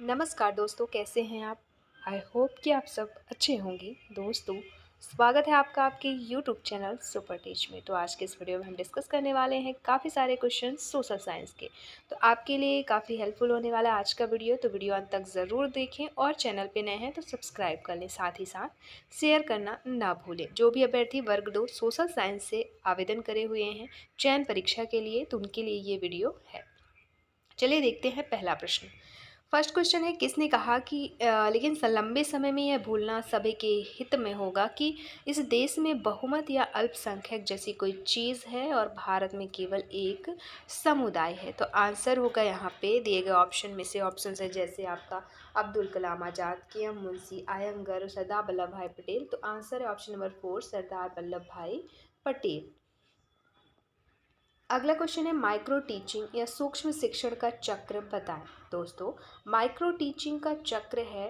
नमस्कार दोस्तों, कैसे हैं आप? आई होप कि आप सब अच्छे होंगे। दोस्तों, स्वागत है आपका आपके यूट्यूब चैनल सुपर टीच में। तो आज के इस वीडियो में हम डिस्कस करने वाले हैं काफ़ी सारे क्वेश्चन सोशल साइंस के। तो आपके लिए काफ़ी हेल्पफुल होने वाला है आज का वीडियो, तो वीडियो अंत तक ज़रूर देखें और चैनल पे नए हैं तो सब्सक्राइब कर लें। साथ ही साथ शेयर करना ना भूलें। जो भी अभ्यर्थी वर्ग 2 सोशल साइंस से आवेदन करे हुए हैं चयन परीक्षा के लिए, तो उनके लिए ये वीडियो है। चलिए देखते हैं पहला प्रश्न। फर्स्ट क्वेश्चन है, किसने कहा कि लेकिन लंबे समय में यह भूलना सभी के हित में होगा कि इस देश में बहुमत या अल्पसंख्यक जैसी कोई चीज़ है और भारत में केवल एक समुदाय है। तो आंसर होगा यहाँ पे दिए गए ऑप्शन में से। ऑप्शन है जैसे आपका अब्दुल कलाम आज़ाद, के एम मुंशी, आयंगर, सरदार वल्लभ भाई पटेल। तो आंसर है ऑप्शन नंबर 4, सरदार वल्लभ भाई पटेल। अगला क्वेश्चन है, माइक्रो टीचिंग या सूक्ष्म शिक्षण का चक्र बताएं। दोस्तों, माइक्रो टीचिंग का चक्र है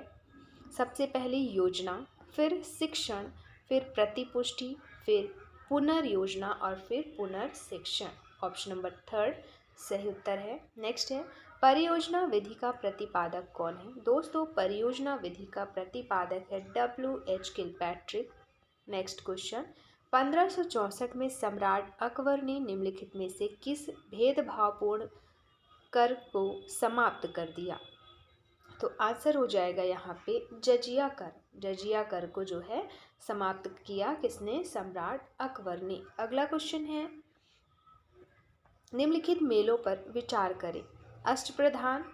सबसे पहले योजना, फिर शिक्षण, फिर प्रतिपुष्टि, फिर पुनर्योजना और फिर पुनर्शिक्षण। ऑप्शन नंबर 3 सही उत्तर है। नेक्स्ट है, परियोजना विधि का प्रतिपादक कौन है? दोस्तों, परियोजना विधि का प्रतिपादक है W.H. किलपैट्रिक। नेक्स्ट क्वेश्चन, 1564 में सम्राट अकबर ने निम्नलिखित में से किस भेदभावपूर्ण कर को समाप्त कर दिया? तो आंसर हो जाएगा यहाँ पे जजिया कर। जजिया कर को जो है समाप्त किया किसने? सम्राट अकबर ने। अगला क्वेश्चन है, निम्नलिखित मेलों पर विचार करें। अष्टप्रधान,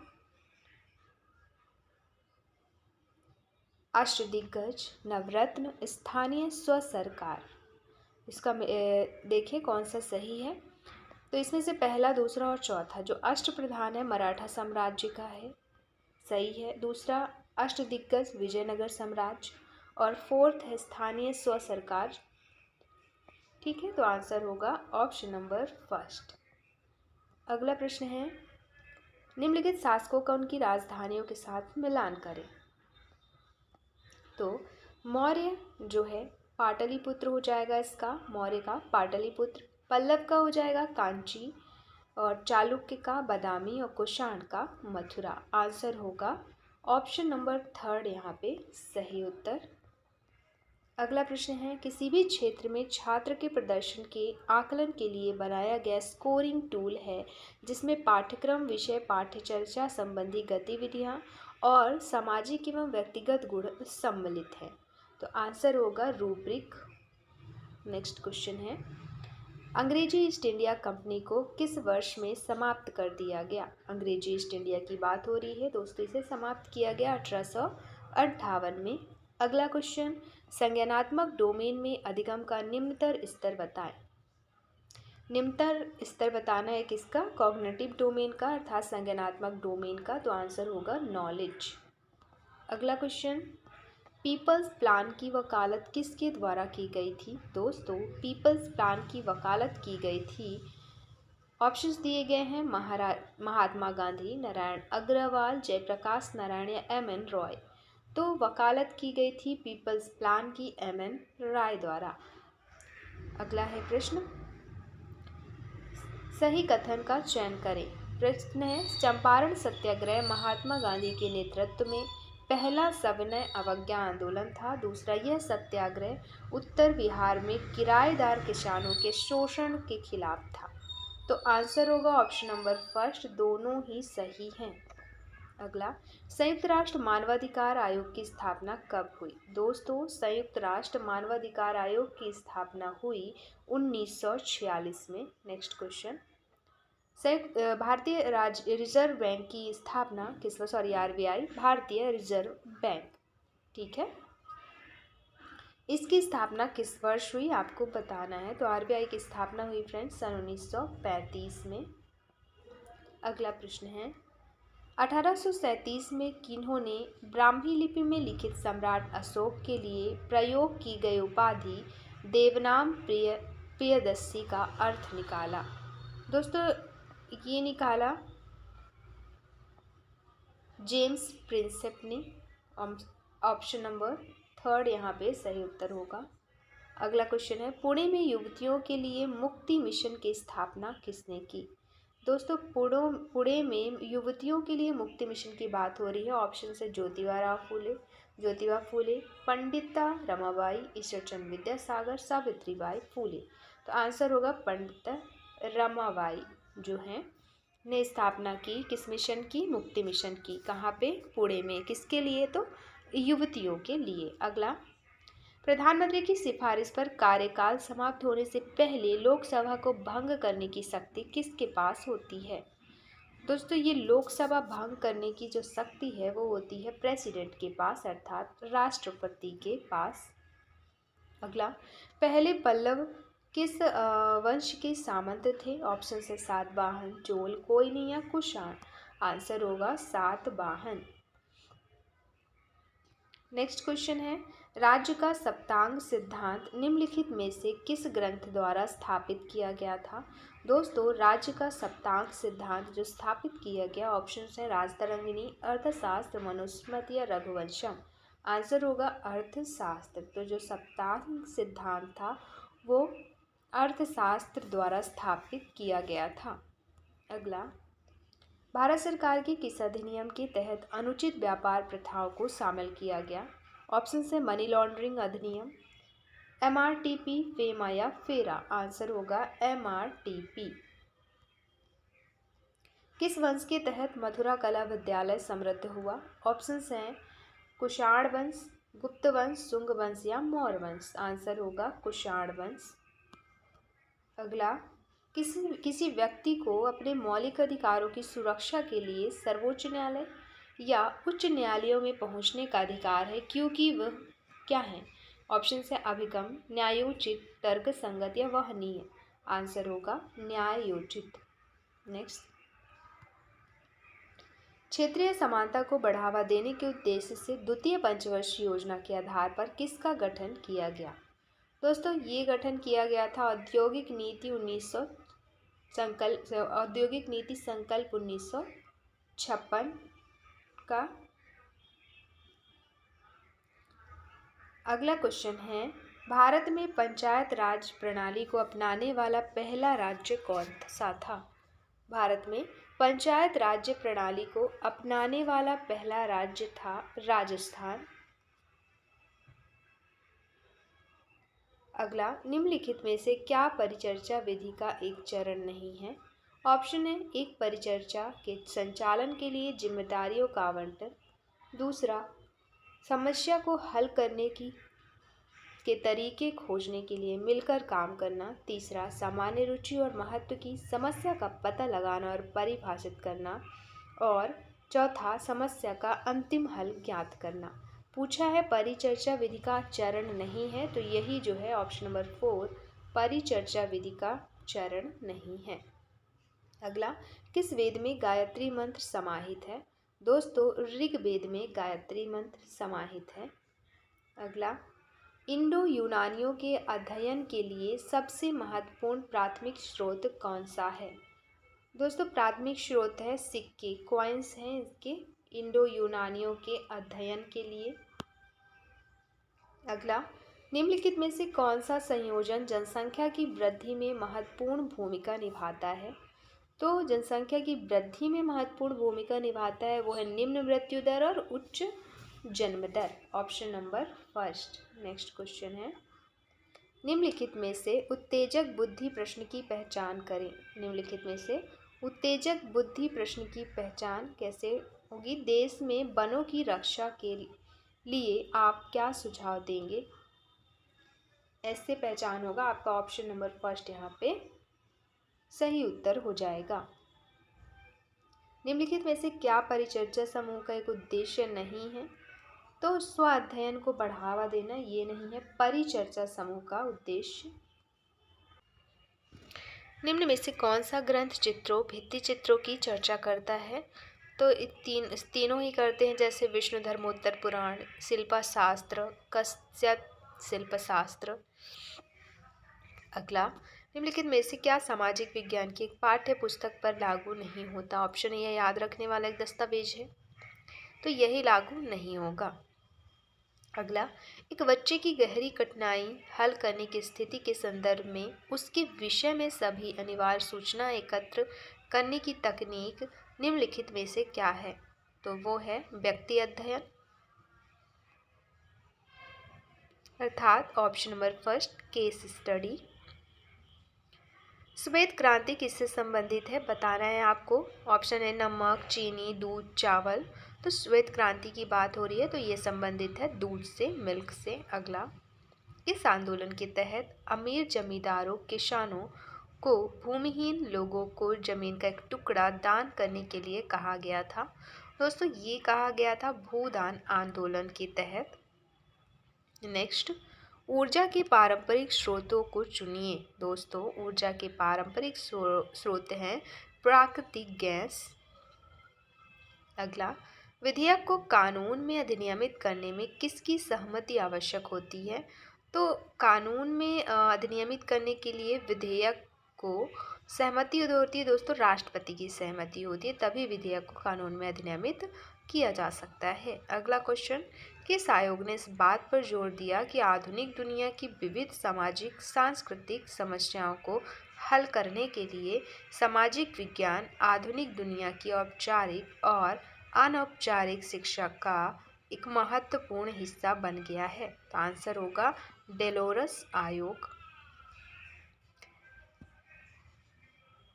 अष्टदिग्गज, नवरत्न, स्थानीय स्व सरकार। इसका देखें कौन सा सही है। तो इसमें से पहला, दूसरा और चौथा, जो अष्टप्रधान है मराठा साम्राज्य का है, सही है। दूसरा अष्टदिग्गज विजयनगर साम्राज्य, और फोर्थ है स्थानीय स्व सरकार। ठीक है, तो आंसर होगा ऑप्शन नंबर फर्स्ट। अगला प्रश्न है, निम्नलिखित शासकों का उनकी राजधानियों के साथ मिलान करें। तो मौर्य जो है पाटलिपुत्र हो जाएगा, इसका मौर्य का पाटलिपुत्र। पल्लव का हो जाएगा कांची, और चालुक्य का बादामी, और कुषाण का मथुरा। आंसर होगा ऑप्शन नंबर 3 यहाँ पे सही उत्तर। अगला प्रश्न है, किसी भी क्षेत्र में छात्र के प्रदर्शन के आकलन के लिए बनाया गया स्कोरिंग टूल है जिसमें पाठ्यक्रम, विषय, पाठ्यचर्चा संबंधी गतिविधियां और सामाजिक एवं व्यक्तिगत गुण सम्मिलित हैं। तो आंसर होगा रूब्रिक। नेक्स्ट क्वेश्चन है, अंग्रेजी ईस्ट इंडिया कंपनी को किस वर्ष में समाप्त कर दिया गया? अंग्रेजी ईस्ट इंडिया की बात हो रही है दोस्तों, इसे समाप्त किया गया 1858 में। अगला क्वेश्चन, संज्ञानात्मक डोमेन में अधिगम का निम्नतर स्तर बताएं। निम्नतर स्तर बताना है किसका? कॉग्निटिव डोमेन का, अर्थात संज्ञानात्मक डोमेन का। तो आंसर होगा नॉलेज। अगला क्वेश्चन, पीपल्स प्लान की वकालत किसके द्वारा की गई थी? दोस्तों, पीपल्स प्लान की वकालत की गई थी, ऑप्शंस दिए गए हैं, महात्मा गांधी, नारायण अग्रवाल, जयप्रकाश नारायण या M.N. रॉय। तो वकालत की गई थी पीपल्स प्लान की M.N. राय द्वारा। अगला है प्रश्न, सही कथन का चयन करें। प्रश्न है, चंपारण सत्याग्रह महात्मा गांधी के नेतृत्व में पहला सविनय अवज्ञा आंदोलन था। दूसरा, यह सत्याग्रह उत्तर बिहार में किराएदार किसानों के शोषण के खिलाफ था। तो आंसर होगा ऑप्शन नंबर फर्स्ट, दोनों ही सही हैं। अगला, संयुक्त राष्ट्र मानवाधिकार आयोग की स्थापना कब हुई? दोस्तों, संयुक्त राष्ट्र मानवाधिकार आयोग की स्थापना हुई 1946 में। नेक्स्ट क्वेश्चन, संयुक्त भारतीय रिजर्व बैंक की स्थापना किस, RBI, भारतीय रिजर्व बैंक। ठीक है, इसकी स्थापना किस वर्ष हुई आपको बताना है। तो RBI की स्थापना हुई फ्रेंड्स सन 1935 में। अगला प्रश्न है, 1837 में किन्होंने ब्राह्मी लिपि में लिखित सम्राट अशोक के लिए प्रयोग की गई उपाधि देवनाम प्रियदर्शी का अर्थ निकाला? दोस्तों, ये निकाला जेम्स प्रिंसेप ने। ऑप्शन नंबर 3 यहाँ पे सही उत्तर होगा। अगला क्वेश्चन है, पुणे में युवतियों के लिए मुक्ति मिशन की स्थापना किसने की? दोस्तों पुणे में युवतियों के लिए मुक्ति मिशन की बात हो रही है। ऑप्शन है ज्योतिबा फूले, पंडिता रमाबाई, ईश्वरचंद्र विद्यासागर, सावित्रीबाई फूले। तो आंसर होगा पंडिता रमाबाई जो है ने स्थापना की किस मिशन की, मुक्ति मिशन की। कहाँ पे, पुणे में। किसके लिए, तो युवतियों के लिए। अगला, प्रधानमंत्री की सिफारिश पर कार्यकाल समाप्त होने से पहले लोकसभा को भंग करने की शक्ति किसके पास होती है। दोस्तों ये लोकसभा भंग करने की जो शक्ति है वो होती है प्रेसिडेंट के पास, अर्थात राष्ट्रपति के पास। अगला, पहले पल्लव किस वंश के सामंत थे। ऑप्शन है सातवाहन, चोल, कोयनी या कुषाण। आंसर होगा सातवाहन। नेक्स्ट क्वेश्चन है, राज्य का सप्तांग सिद्धांत निम्नलिखित में से किस ग्रंथ द्वारा स्थापित किया गया था। दोस्तों राज्य का सप्तांग सिद्धांत जो स्थापित किया गया, ऑप्शन है राजतरंगिणी, अर्थशास्त्र, मनुस्मृति या रघुवंशम। आंसर होगा अर्थशास्त्र। तो जो सप्तांग सिद्धांत था वो अर्थशास्त्र द्वारा स्थापित किया गया था। अगला, भारत सरकार के किस अधिनियम के तहत अनुचित व्यापार प्रथाओं को शामिल किया गया। ऑप्शन है मनी लॉन्ड्रिंग अधिनियम, MRTP, फेमा या फेरा। आंसर होगा MRTP। किस वंश के तहत मथुरा कला विद्यालय समृद्ध हुआ। ऑप्शन हैं कुषाण वंश, गुप्त वंश, शुंग वंश या मौर्य वंश। आंसर होगा कुषाण वंश। अगला, किसी व्यक्ति को अपने मौलिक अधिकारों की सुरक्षा के लिए सर्वोच्च न्यायालय या उच्च न्यायालयों में पहुंचने का अधिकार है क्योंकि वह क्या है। ऑप्शन है अभिगम, न्यायोचित, तर्कसंगत या वहनीय। आंसर होगा न्यायोचित। नेक्स्ट, क्षेत्रीय समानता को बढ़ावा देने के उद्देश्य से द्वितीय पंचवर्षीय योजना के आधार पर किसका गठन किया गया। दोस्तों ये गठन किया गया था औद्योगिक नीति संकल्प 1956 का। अगला क्वेश्चन है, भारत में पंचायत राज प्रणाली को अपनाने वाला पहला राज्य कौन सा था। भारत में पंचायत राज्य प्रणाली को अपनाने वाला पहला राज्य था राजस्थान। अगला, निम्नलिखित में से क्या परिचर्चा विधि का एक चरण नहीं है। ऑप्शन है एक, परिचर्चा के संचालन के लिए जिम्मेदारियों का आवंटन। दूसरा, समस्या को हल करने के तरीके खोजने के लिए मिलकर काम करना। तीसरा, सामान्य रुचि और महत्व की समस्या का पता लगाना और परिभाषित करना। और चौथा, समस्या का अंतिम हल ज्ञात करना। पूछा है परिचर्चा विधि का चरण नहीं है, तो यही जो है ऑप्शन नंबर 4 परिचर्चा विधि का चरण नहीं है। अगला, किस वेद में गायत्री मंत्र समाहित है। दोस्तों ऋग्वेद में गायत्री मंत्र समाहित है। अगला, इंडो यूनानियों के अध्ययन के लिए सबसे महत्वपूर्ण प्राथमिक स्रोत कौन सा है। दोस्तों प्राथमिक स्रोत है सिक्के, कॉइन्स हैं इसके इंडो यूनानियों के अध्ययन के लिए। अगला, निम्नलिखित में से कौन सा संयोजन जनसंख्या की वृद्धि में महत्वपूर्ण भूमिका निभाता है। तो जनसंख्या की वृद्धि में महत्वपूर्ण भूमिका निभाता है वो है निम्न मृत्यु दर और उच्च जन्म दर। Option number 1। नेक्स्ट क्वेश्चन है, निम्नलिखित में से उत्तेजक बुद्धि प्रश्न की पहचान करें। निम्नलिखित में से उत्तेजक बुद्धि प्रश्न की पहचान कैसे होगी। देश में वनों की रक्षा के लिए आप क्या सुझाव देंगे। ऐसे पहचान होगा आपका ऑप्शन नंबर 1 यहाँ पे सही उत्तर हो जाएगा। निम्नलिखित में से क्या परिचर्चा समूह का एक उद्देश्य नहीं है। तो स्व अध्ययन को बढ़ावा देना ये नहीं है परिचर्चा समूह का उद्देश्य। निम्न में से कौन सा ग्रंथ चित्रों, भित्ति चित्रों की चर्चा करता है। तो तीनों ही करते हैं, जैसे विष्णु धर्मोत्तर पुराण, शिल्पशास्त्र, कश्यप शिल्पशास्त्र। अगला, निम्नलिखित में से क्या सामाजिक विज्ञान की एक पाठ्य पुस्तक पर लागू नहीं होता। ऑप्शन यह याद रखने वाला एक दस्तावेज है, तो यही लागू नहीं होगा। अगला, एक बच्चे की गहरी कठिनाई हल करने की स्थिति के संदर्भ में उसके विषय में सभी अनिवार्य सूचना एकत्र करने की तकनीक निम्नलिखित में से क्या है? तो वो है व्यक्ति अध्ययन, अर्थात option number first case study. श्वेत क्रांति किससे संबंधित है बताना है आपको। ऑप्शन है नमक, चीनी, दूध, चावल। तो श्वेत क्रांति की बात हो रही है तो ये संबंधित है दूध से, मिल्क से। अगला, इस आंदोलन के तहत अमीर जमींदारों, किसानों को भूमिहीन लोगों को जमीन का एक टुकड़ा दान करने के लिए कहा गया था। दोस्तों ये कहा गया था भूदान आंदोलन के तहत। नेक्स्ट, ऊर्जा के पारंपरिक स्रोतों को चुनिए। दोस्तों ऊर्जा के पारंपरिक स्रोत हैं प्राकृतिक गैस। अगला, विधेयक को कानून में अधिनियमित करने में किसकी सहमति आवश्यक होती है? तो कानून में अधिनियमित करने के लिए विधेयक को सहमति होती है दोस्तों, राष्ट्रपति की सहमति होती है, तभी विधेयक को कानून में अधिनियमित किया जा सकता है। अगला क्वेश्चन, किस आयोग ने इस बात पर जोर दिया कि आधुनिक दुनिया की विविध सामाजिक सांस्कृतिक समस्याओं को हल करने के लिए सामाजिक विज्ञान आधुनिक दुनिया की औपचारिक और अनौपचारिक शिक्षा का एक महत्वपूर्ण हिस्सा बन गया है? तो आंसर होगा डेलोरस आयोग।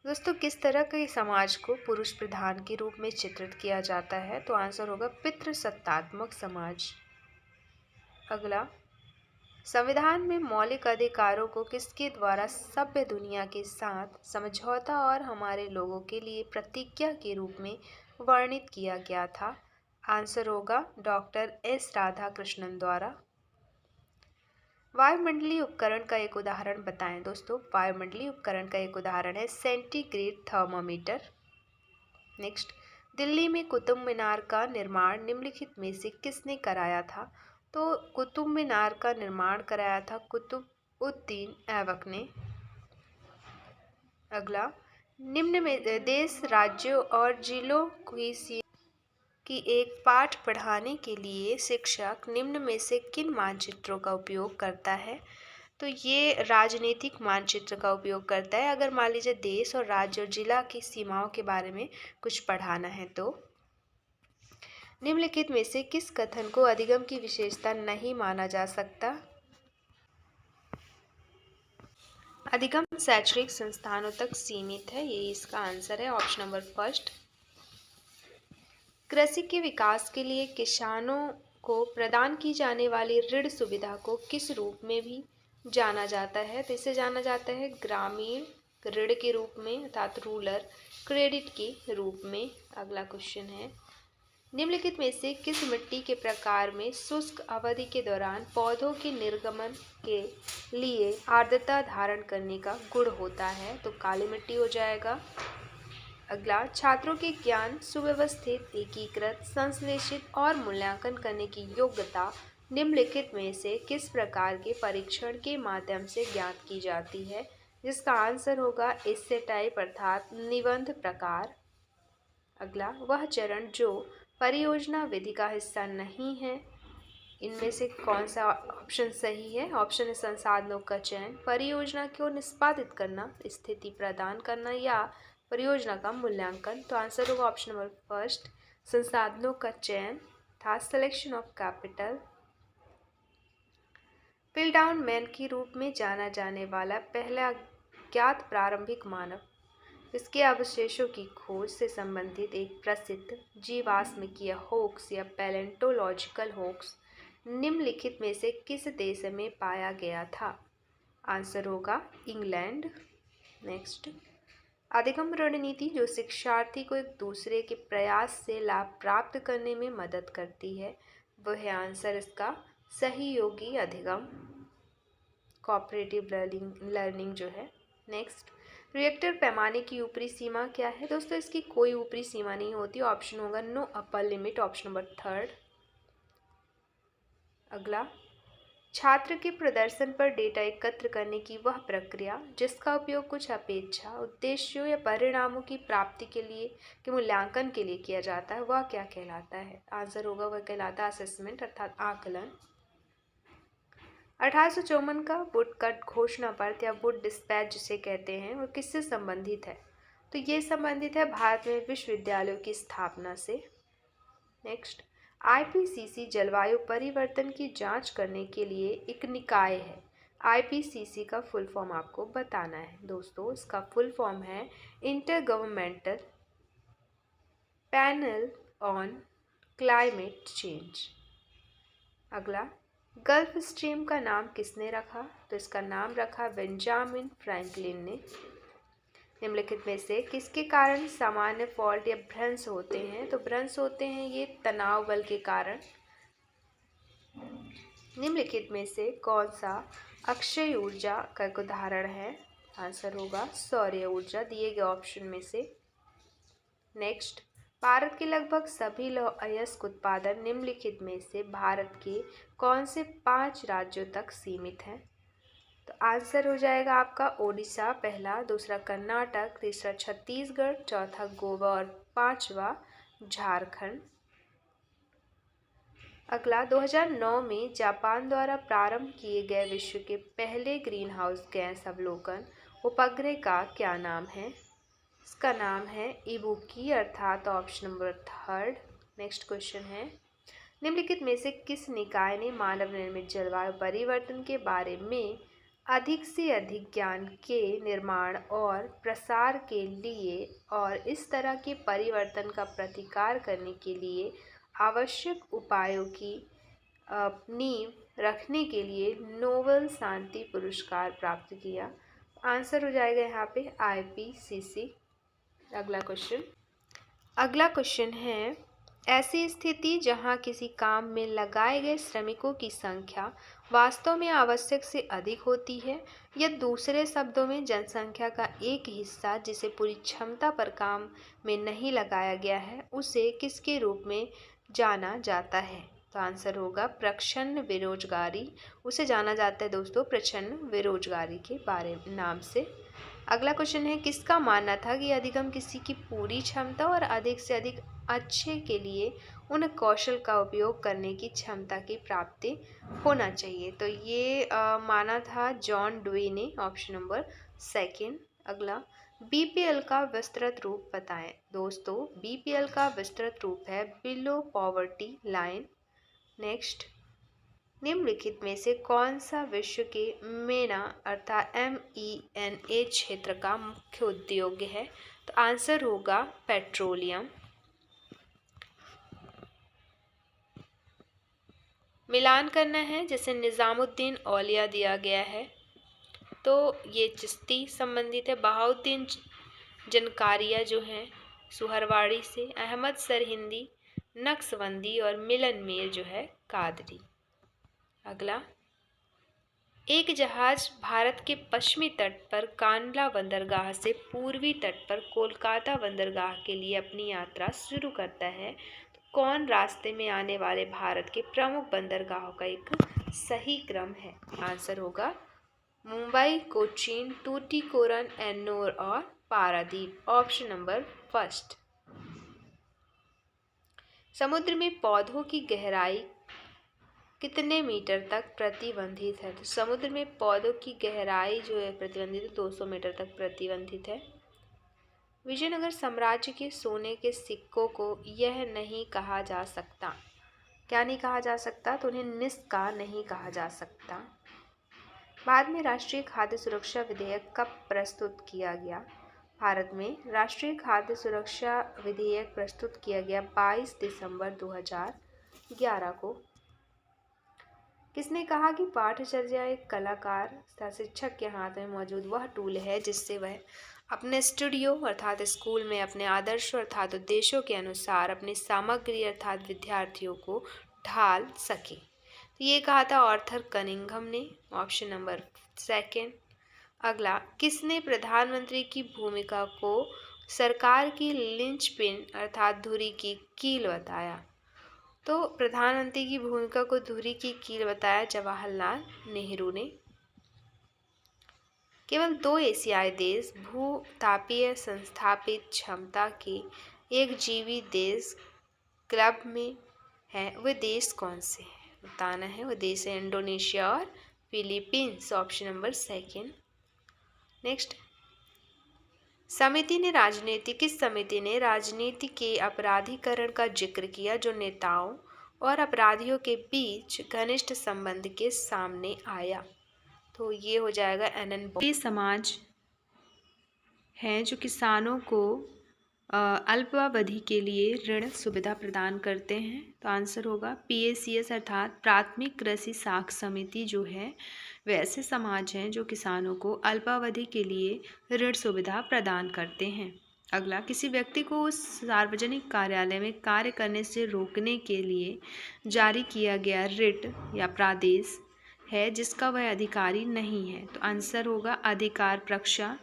दोस्तों किस तरह के समाज को पुरुष प्रधान के रूप में चित्रित किया जाता है? तो आंसर होगा पितृसत्तात्मक समाज। अगला, संविधान में मौलिक अधिकारों को किसके द्वारा सभ्य दुनिया के साथ समझौता और हमारे लोगों के लिए प्रतिज्ञा के रूप में वर्णित किया गया था? आंसर होगा डॉक्टर एस राधाकृष्णन द्वारा। वायुमंडलीय उपकरण का एक उदाहरण बताएं। दोस्तों वायुमंडलीय उपकरण का एक उदाहरण है सेंटीग्रेड थर्मामीटर। नेक्स्ट, दिल्ली में कुतुब मीनार का निर्माण निम्नलिखित में से किसने कराया था? तो कुतुब मीनार का निर्माण कराया था कुतुबउद्दीन ऐबक ने। अगला, निम्न में देश, राज्यों और जिलों की एक पाठ पढ़ाने के लिए शिक्षक निम्न में से किन मानचित्रों का उपयोग करता है? तो ये राजनीतिक मानचित्र का उपयोग करता है, अगर मान लीजिए देश और राज्य और जिला की सीमाओं के बारे में कुछ पढ़ाना है तो। निम्नलिखित में से किस कथन को अधिगम की विशेषता नहीं माना जा सकता? अधिगम शैक्षणिक संस्थानों तक सीमित है, ये इसका आंसर है ऑप्शन नंबर फर्स्ट। कृषि के विकास के लिए किसानों को प्रदान की जाने वाली ऋण सुविधा को किस रूप में भी जाना जाता है? तो इसे जाना जाता है ग्रामीण ऋण के रूप में, अर्थात रूरल क्रेडिट के रूप में। अगला क्वेश्चन है, निम्नलिखित में से किस मिट्टी के प्रकार में शुष्क अवधि के दौरान पौधों के निर्गमन के लिए आर्द्रता धारण करने का गुण होता है? तो काली मिट्टी हो जाएगा। अगला, छात्रों के ज्ञान सुव्यवस्थित, एकीकृत, संश्लेषित और मूल्यांकन करने की योग्यता निम्नलिखित में से किस प्रकार के परीक्षण के माध्यम से ज्ञात की जाती है? जिसका आंसर होगा एस्से टाइप अर्थात निबंध प्रकार। अगला, वह चरण जो परियोजना विधि का हिस्सा नहीं है, इनमें से कौन सा ऑप्शन सही है? ऑप्शन है संसाधनों का चयन, परियोजना को निष्पादित करना, स्थिति प्रदान करना या परियोजना का मूल्यांकन। तो आंसर होगा ऑप्शन नंबर फर्स्ट संसाधनों का चयन था सिलेक्शन ऑफ कैपिटल। पिल्टडाउन मैन के रूप में जाना जाने वाला पहला ज्ञात प्रारंभिक मानव, इसके अवशेषों की खोज से संबंधित एक प्रसिद्ध जीवाश्मिकीय होक्स या पैलेंटोलॉजिकल होक्स निम्नलिखित में से किस देश में पाया गया था? आंसर होगा इंग्लैंड। नेक्स्ट, अधिगम रणनीति जो शिक्षार्थी को एक दूसरे के प्रयास से लाभ प्राप्त करने में मदद करती है, वह है आंसर इसका सहयोगी अधिगम, कोऑपरेटिव लर्निंग जो है। नेक्स्ट, रिएक्टर पैमाने की ऊपरी सीमा क्या है? दोस्तों इसकी कोई ऊपरी सीमा नहीं होती, ऑप्शन होगा no upper limit, option number third. अगला, छात्र के प्रदर्शन पर डेटा एकत्र करने की वह प्रक्रिया जिसका उपयोग कुछ अपेक्षा उद्देश्यों या परिणामों की प्राप्ति के लिए के मूल्यांकन के लिए किया जाता है, वह क्या कहलाता है? आंसर होगा वह कहलाता है असेसमेंट अर्थात आकलन। 1854 का वुडकट घोषणा पत्र या वुड डिस्पैच जिसे कहते हैं, वह किससे संबंधित है? तो ये संबंधित है भारत में विश्वविद्यालयों की स्थापना से। नेक्स्ट, आईपीसीसी जलवायु परिवर्तन की जांच करने के लिए एक निकाय है। आईपीसीसी का फुल फॉर्म आपको बताना है दोस्तों। इसका फुल फॉर्म है inter governmental panel on climate change. अगला, गल्फ स्ट्रीम का नाम किसने रखा? तो इसका नाम रखा बेंजामिन फ्रैंकलिन ने। निम्नलिखित में से किसके कारण सामान्य फॉल्ट या भ्रंश होते हैं? तो भ्रंश होते हैं ये तनाव बल के कारण। निम्नलिखित में से कौन सा अक्षय ऊर्जा का एक उदाहरण है? आंसर होगा सौर ऊर्जा, दिए गए ऑप्शन में से। नेक्स्ट, भारत के लगभग सभी लौह अयस्क उत्पादन निम्नलिखित में से भारत के कौन से 5 राज्यों तक सीमित हैं? तो आंसर हो जाएगा आपका ओडिशा पहला, दूसरा कर्नाटक, तीसरा छत्तीसगढ़, चौथा गोवा और पांचवा झारखंड। अगला, 2009 में जापान द्वारा प्रारंभ किए गए विश्व के पहले ग्रीन हाउस गैस अवलोकन उपग्रह का क्या नाम है? इसका नाम है इबुकी, अर्थात ऑप्शन नंबर 3। नेक्स्ट क्वेश्चन है, निम्नलिखित में से किस निकाय ने मानव निर्मित जलवायु परिवर्तन के बारे में अधिक से अधिक ज्ञान के निर्माण और प्रसार के लिए और इस तरह के परिवर्तन का प्रतिकार करने के लिए आवश्यक उपायों की नींव रखने के लिए नोबेल शांति पुरस्कार प्राप्त किया? आंसर हो जाएगा यहाँ पे आईपीसीसी। अगला क्वेश्चन है, ऐसी स्थिति जहां किसी काम में लगाए गए श्रमिकों की संख्या वास्तव में आवश्यक से अधिक होती है, या दूसरे शब्दों में जनसंख्या का एक हिस्सा जिसे पूरी क्षमता पर काम में नहीं लगाया गया है, उसे किसके रूप में जाना जाता है? तो आंसर होगा प्रच्छन्न बेरोजगारी। उसे जाना जाता है दोस्तों प्रच्छन्न बेरोजगारी के बारे नाम से। अगला क्वेश्चन है, किसका मानना था कि अधिगम किसी की पूरी क्षमता और अधिक से अधिक अच्छे के लिए उन कौशल का उपयोग करने की क्षमता की प्राप्ति होना चाहिए? तो ये माना था जॉन डुई ने, ऑप्शन नंबर 2। अगला, बीपीएल का विस्तृत रूप बताएं। दोस्तों, बीपीएल का विस्तृत रूप है बिलो पॉवर्टी लाइन। नेक्स्ट, निम्नलिखित में से कौन सा विश्व के मेना अर्थात MENA क्षेत्र का मुख्य उद्योग है? तो आंसर होगा पेट्रोलियम। मिलान करना है, जैसे निज़ामुद्दीन औलिया दिया गया है तो ये चिश्ती संबंधित है। बहाउद्दीन जनकारिया जो है सुहरवाड़ी से, अहमद सरहिंदी नक्शबंदी और मिलन मीर जो है कादरी। अगला, एक जहाज भारत के पश्चिमी तट पर कांडला बंदरगाह से पूर्वी तट पर कोलकाता बंदरगाह के लिए अपनी यात्रा शुरू करता है, तो कौन रास्ते में आने वाले भारत के प्रमुख बंदरगाहों का एक सही क्रम है? आंसर होगा मुंबई, कोचीन, टूटीकोरन, एन्नोर और पारादीप, ऑप्शन नंबर 1। समुद्र में पौधों की गहराई कितने मीटर तक प्रतिबंधित है? तो समुद्र में पौधों की गहराई जो है प्रतिबंधित है 200 मीटर तक प्रतिबंधित है। विजयनगर साम्राज्य के सोने के सिक्कों को यह नहीं कहा जा सकता, क्या नहीं कहा जा सकता? तो उन्हें निस्का नहीं कहा जा सकता। बाद में राष्ट्रीय खाद्य सुरक्षा विधेयक कब प्रस्तुत किया गया? भारत में राष्ट्रीय खाद्य सुरक्षा विधेयक प्रस्तुत किया गया 22 दिसंबर 2011 को। किसने कहा कि पाठचर्या एक कलाकार तथा शिक्षक के हाथ में मौजूद वह टूल है जिससे वह अपने स्टूडियो अर्थात स्कूल में अपने आदर्शों अर्थात उद्देश्यों के अनुसार अपनी सामग्री अर्थात विद्यार्थियों को ढाल सके? तो ये कहा था आर्थर कनिंघम ने, ऑप्शन नंबर 2। अगला, किसने प्रधानमंत्री की भूमिका को सरकार की लिंचपिन अर्थात धुरी की कील बताया? तो प्रधानमंत्री की भूमिका को धुरी की कील बताया जवाहरलाल नेहरू ने। केवल 2 एशियाई देश भूतापीय संस्थापित क्षमता के एक जीवी देश क्लब में हैं, वे देश कौन से हैं? बताना है। वो देश है इंडोनेशिया और फिलीपींस, ऑप्शन नंबर 2। नेक्स्ट, किस समिति ने राजनीति के अपराधीकरण का जिक्र किया जो नेताओं और अपराधियों के बीच घनिष्ठ संबंध के सामने आया? तो ये हो जाएगा एनएन बॉस। समाज हैं जो किसानों को अल्पावधि के लिए ऋण सुविधा प्रदान करते हैं। तो आंसर होगा PACS अर्थात प्राथमिक कृषि साख समिति जो है वे ऐसे समाज हैं जो किसानों को अल्पावधि के लिए ऋण सुविधा प्रदान करते हैं। अगला, किसी व्यक्ति को उस सार्वजनिक कार्यालय में कार्य करने से रोकने के लिए जारी किया गया रिट या प्रादेश है जिसका वह अधिकारी नहीं है। तो आंसर होगा अधिकार प्रक्षा।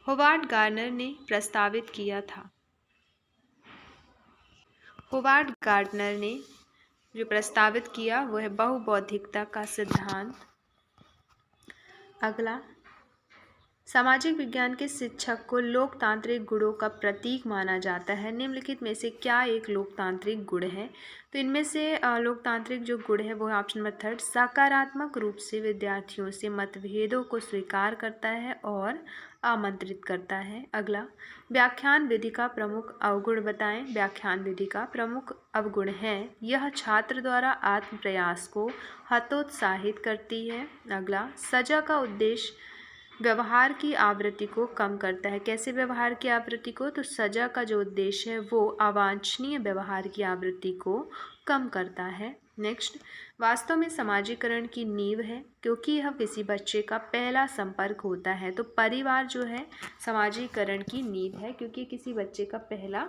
होवार्ड गार्डनर ने प्रस्तावित किया था। होवार्ड गार्डनर ने जो प्रस्तावित किया वह है बहुबौद्धिकता का सिद्धांत। अगला, सामाजिक विज्ञान के शिक्षक को लोकतांत्रिक गुणों का प्रतीक माना जाता है। निम्नलिखित में से क्या एक लोकतांत्रिक गुण है? तो इनमें से लोकतांत्रिक जो गुण है वो है ऑप्शन नंबर 3 सकारात्मक रूप से विद्यार्थियों से मतभेदों को स्वीकार करता है और आमंत्रित करता है। अगला, व्याख्यान विधि का प्रमुख अवगुण बताएं। व्याख्यान विधि का प्रमुख अवगुण है यह छात्र द्वारा आत्म प्रयास को हतोत्साहित करती है। अगला, सजा का उद्देश्य व्यवहार की आवृत्ति को कम करता है। कैसे व्यवहार की आवृत्ति को? तो सजा का जो उद्देश्य है वो अवांछनीय व्यवहार की आवृत्ति को कम करता है। नेक्स्ट, वास्तव में समाजीकरण की नींव है क्योंकि यह किसी बच्चे का पहला संपर्क होता है। तो परिवार जो है समाजीकरण की नींव है क्योंकि किसी बच्चे का पहला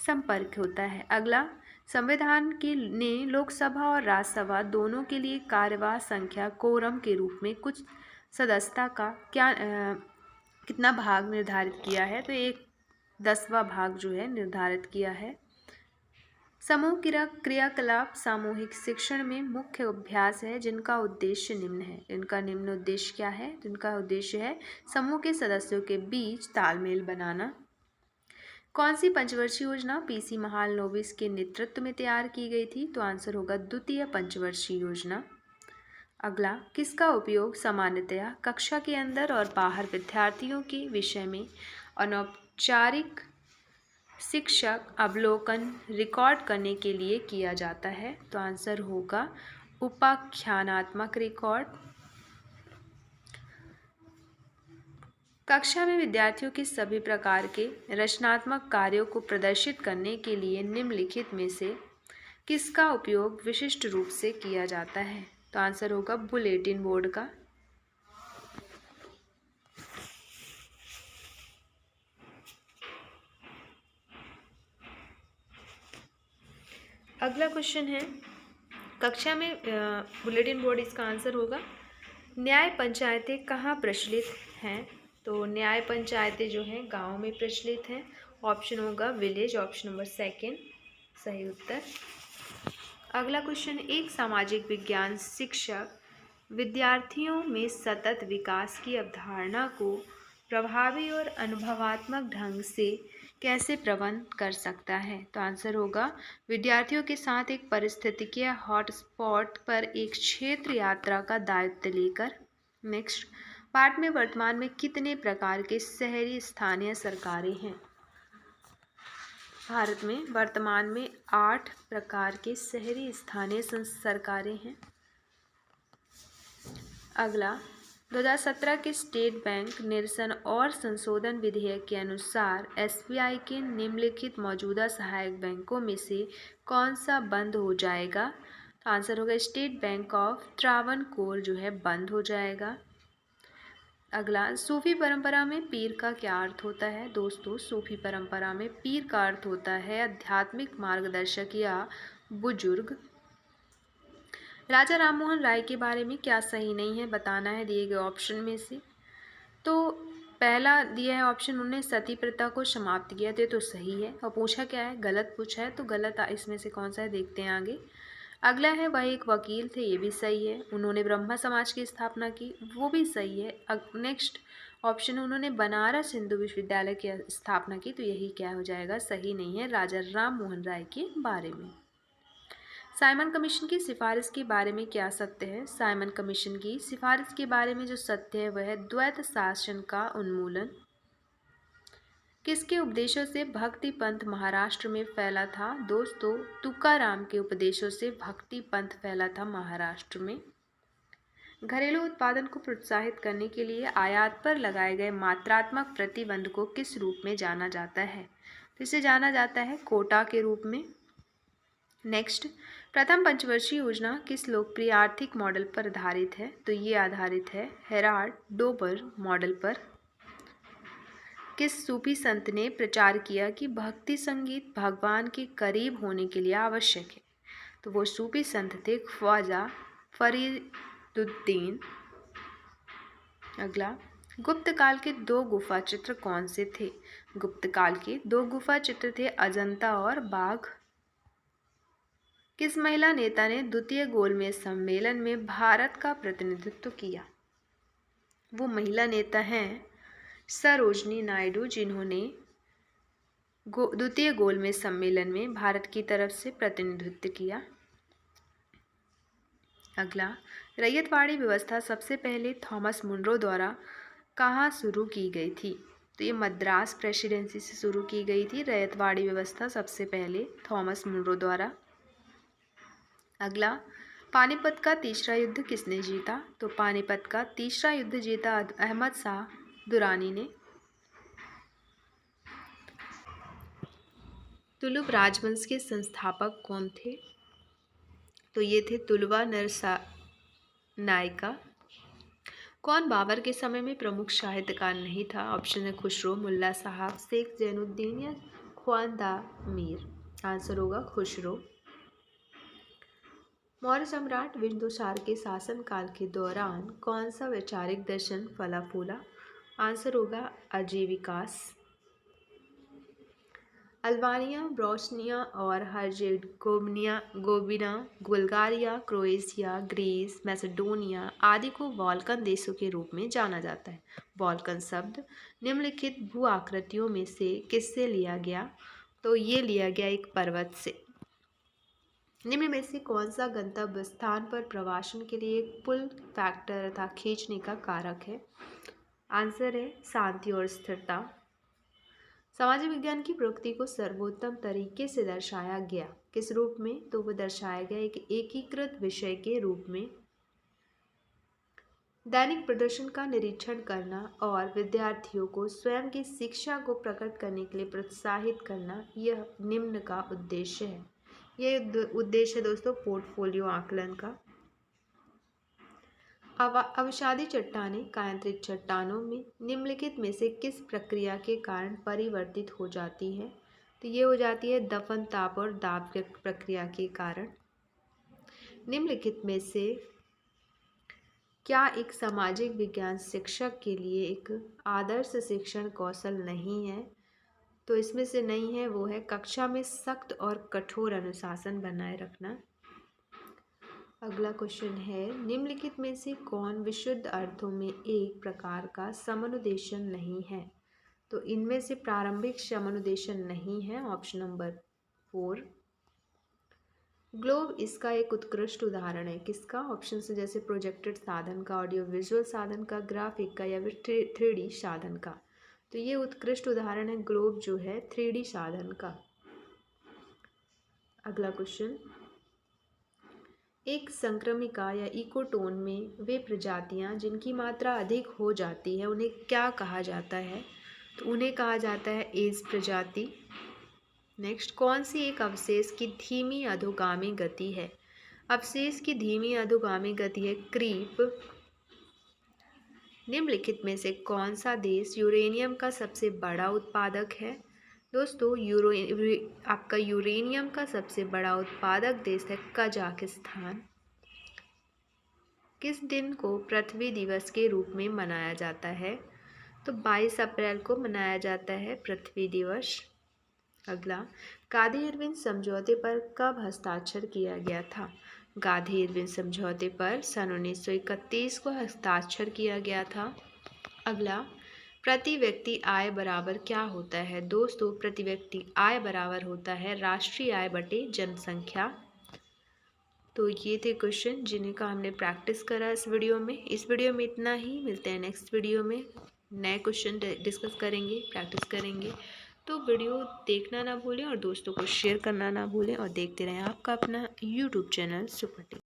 संपर्क होता है। अगला, संविधान ने लोकसभा और राज्यसभा दोनों के लिए कार्यवाह संख्या कोरम के रूप में कुछ सदस्यता का कितना भाग निर्धारित किया है? तो 1/10वां भाग जो है निर्धारित किया है। समूह क्रियाकलाप सामूहिक शिक्षण में मुख्य अभ्यास है जिनका उद्देश्य निम्न है। इनका निम्न उद्देश्य क्या है? तो इनका उद्देश्य है समूह के सदस्यों के बीच तालमेल बनाना। कौन सी पंचवर्षीय योजना PC महालनोबिस के नेतृत्व में तैयार की गई थी? तो आंसर होगा द्वितीय पंचवर्षीय योजना। अगला, किसका उपयोग सामान्यतया कक्षा के अंदर और बाहर विद्यार्थियों के विषय में अनौपचारिक शिक्षक अवलोकन रिकॉर्ड करने के लिए किया जाता है? तो आंसर होगा उपाख्यानात्मक रिकॉर्ड। कक्षा में विद्यार्थियों के सभी प्रकार के रचनात्मक कार्यों को प्रदर्शित करने के लिए निम्नलिखित में से किसका उपयोग विशिष्ट रूप से किया जाता है? तो आंसर होगा बुलेटिन बोर्ड का। अगला क्वेश्चन है कक्षा में बुलेटिन बोर्ड, इसका आंसर होगा न्याय पंचायतें कहाँ प्रचलित हैं? तो न्याय पंचायतें जो हैं गांव में प्रचलित हैं। ऑप्शन होगा विलेज, ऑप्शन नंबर 2 सही उत्तर। अगला क्वेश्चन, एक सामाजिक विज्ञान शिक्षक विद्यार्थियों में सतत विकास की अवधारणा को प्रभावी और अनुभवात्मक ढंग से कैसे प्रबंध कर सकता है? तो आंसर होगा विद्यार्थियों के साथ एक पारिस्थितिकीय हॉटस्पॉट पर एक क्षेत्र यात्रा का दायित्व लेकर। नेक्स्ट, भारत में वर्तमान में कितने प्रकार के शहरी स्थानीय सरकारें हैं? भारत में वर्तमान में 8 प्रकार के शहरी स्थानीय सरकारें हैं। अगला, 2017 के स्टेट बैंक निरसन और संशोधन विधेयक के अनुसार SBI के निम्नलिखित मौजूदा सहायक बैंकों में से कौन सा बंद हो जाएगा? तो आंसर होगा स्टेट बैंक ऑफ त्रावणकोर जो है बंद हो जाएगा। अगला, सूफी परंपरा में पीर का क्या अर्थ होता है? दोस्तों, सूफी परंपरा में पीर का अर्थ होता है आध्यात्मिक मार्गदर्शक या बुजुर्ग। राजा राममोहन राय के बारे में क्या सही नहीं है बताना है दिए गए ऑप्शन में से। तो पहला दिया है ऑप्शन, उन्होंने सती प्रथा को समाप्त किया, तो सही है। और पूछा क्या है? गलत पूछा है, तो गलत इसमें से कौन सा है देखते हैं आगे। अगला है वह एक वकील थे, ये भी सही है। उन्होंने ब्रह्मा समाज की स्थापना की, वो भी सही है। नेक्स्ट ऑप्शन, उन्होंने बनारस हिंदू विश्वविद्यालय की स्थापना की, तो यही क्या हो जाएगा? सही नहीं है राजा राम मोहन राय के बारे में। साइमन कमीशन की सिफारिश के बारे में क्या सत्य है? साइमन कमीशन की सिफारिश के बारे में जो सत्य है वह है द्वैत शासन का उन्मूलन। किसके उपदेशों से भक्ति पंथ महाराष्ट्र में फैला था? दोस्तों, तुकाराम के उपदेशों से भक्ति पंथ फैला था महाराष्ट्र में। घरेलू उत्पादन को प्रोत्साहित करने के लिए आयात पर लगाए गए मात्रात्मक प्रतिबंध को किस रूप में जाना जाता है? तो इसे जाना जाता है कोटा के रूप में। नेक्स्ट, प्रथम पंचवर्षीय योजना किस लोकप्रिय आर्थिक मॉडल पर आधारित है? तो ये आधारित है हेराल्ड डोबर मॉडल पर। किस सूफी संत ने प्रचार किया कि भक्ति संगीत भगवान के करीब होने के लिए आवश्यक है? तो वो सूफी संत थे ख्वाजा फरीदुद्दीन। अगला, गुप्त काल के दो गुफा चित्र कौन से थे? गुप्त काल के दो गुफा चित्र थे अजंता और बाघ। किस महिला नेता ने द्वितीय गोलमेज सम्मेलन में भारत का प्रतिनिधित्व किया? वो महिला नेता हैं सरोजनी नायडू, जिन्होंने द्वितीय गोलमेज सम्मेलन में भारत की तरफ से प्रतिनिधित्व किया। अगला, रैयतवाड़ी व्यवस्था सबसे पहले थॉमस मुनरो द्वारा कहाँ शुरू की गई थी? तो ये मद्रास प्रेसिडेंसी से शुरू की गई थी रैयतवाड़ी व्यवस्था सबसे पहले थॉमस मुनरो द्वारा। अगला, पानीपत का तीसरा युद्ध किसने जीता? तो पानीपत का तीसरा युद्ध जीता अहमद शाह दुरानी ने। तुलुक राजवंश के संस्थापक कौन थे? तो ये थे तुलवा नरसानायका। कौन बाबर के समय में प्रमुख साहित्यकार नहीं था? ऑप्शन है खुसरो, मुल्ला साहब, शेख जैनुद्दीन या ख्वाजा मीर। आंसर होगा खुसरो। मौर्य सम्राट बिंदुसार के शासनकाल के दौरान कौन सा वैचारिक दर्शन फला फूला? आंसर होगा आजीविकास। अल्बानिया, बोस्निया और Herzegovina, Bulgaria, Croatia, Greece, Macedonia आदि को बाल्कन देशों के रूप में जाना जाता है। बाल्कन शब्द निम्नलिखित भू आकृतियों में से किससे लिया गया? तो ये लिया गया एक पर्वत से। निम्न में से कौन सा गंतव्य स्थान पर प्रवासन के लिए एक पुल फैक्टर तथा खींचने का कारक है? आंसर है शांति और स्थिरता। सामाजिक विज्ञान की प्रकृति को सर्वोत्तम तरीके से दर्शाया गया किस रूप में? तो वो दर्शाया गया एक एकीकृत विषय के रूप में। दैनिक प्रदर्शन का निरीक्षण करना और विद्यार्थियों को स्वयं की शिक्षा को प्रकट करने के लिए प्रोत्साहित करना, यह निम्न का उद्देश्य है। यह उद्देश्य है दोस्तों पोर्टफोलियो आकलन का। अवसादी चट्टानें कायांतरित चट्टानों में निम्नलिखित में से किस प्रक्रिया के कारण परिवर्तित हो जाती है? तो ये हो जाती है दफन, ताप और दाब के प्रक्रिया के कारण। निम्नलिखित में से क्या एक सामाजिक विज्ञान शिक्षक के लिए एक आदर्श शिक्षण कौशल नहीं है? तो इसमें से नहीं है, वो है कक्षा में सख्त और कठोर अनुशासन बनाए रखना। अगला क्वेश्चन है, निम्नलिखित में से कौन विशुद्ध अर्थों में एक प्रकार का समनुदेशन नहीं है? तो इनमें से प्रारंभिक समनुदेशन नहीं है। Option number 4। ग्लोब इसका एक उत्कृष्ट उदाहरण है। किसका? ऑप्शन से जैसे प्रोजेक्टेड साधन का, ऑडियो विजुअल साधन का, ग्राफिक का या फिर 3D साधन का। तो ये उत्कृष्ट उदाहरण है ग्लोब जो है 3D साधन का। अगला क्वेश्चन, एक संक्रमिका या इकोटोन में वे प्रजातियां जिनकी मात्रा अधिक हो जाती है उन्हें क्या कहा जाता है? तो उन्हें कहा जाता है एज प्रजाति। नेक्स्ट, कौन सी एक अवशेष की धीमी अधोगामी गति है? अवशेष की धीमी अधोगामी गति है क्रीप। निम्नलिखित में से कौन सा देश यूरेनियम का सबसे बड़ा उत्पादक है? दोस्तों, आपका यूरेनियम का सबसे बड़ा उत्पादक देश है कजाकिस्तान। किस दिन को पृथ्वी दिवस के रूप में मनाया जाता है? तो 22 अप्रैल को मनाया जाता है पृथ्वी दिवस। अगला, गांधी इरविन समझौते पर कब हस्ताक्षर किया गया था? गांधी इरविन समझौते पर सन 1931 को हस्ताक्षर किया गया था। अगला, प्रति व्यक्ति आय बराबर क्या होता है? दोस्तों, प्रति व्यक्ति आय बराबर होता है राष्ट्रीय आय बटे जनसंख्या। तो ये थे क्वेश्चन जिन्हें का हमने प्रैक्टिस करा इस वीडियो में। इस वीडियो में इतना ही, मिलते हैं नेक्स्ट वीडियो में, नए क्वेश्चन डिस्कस करेंगे, प्रैक्टिस करेंगे। तो वीडियो देखना ना भूलें और दोस्तों को शेयर करना ना भूलें और देखते रहें आपका अपना यूट्यूब चैनल सुपर टिप्स।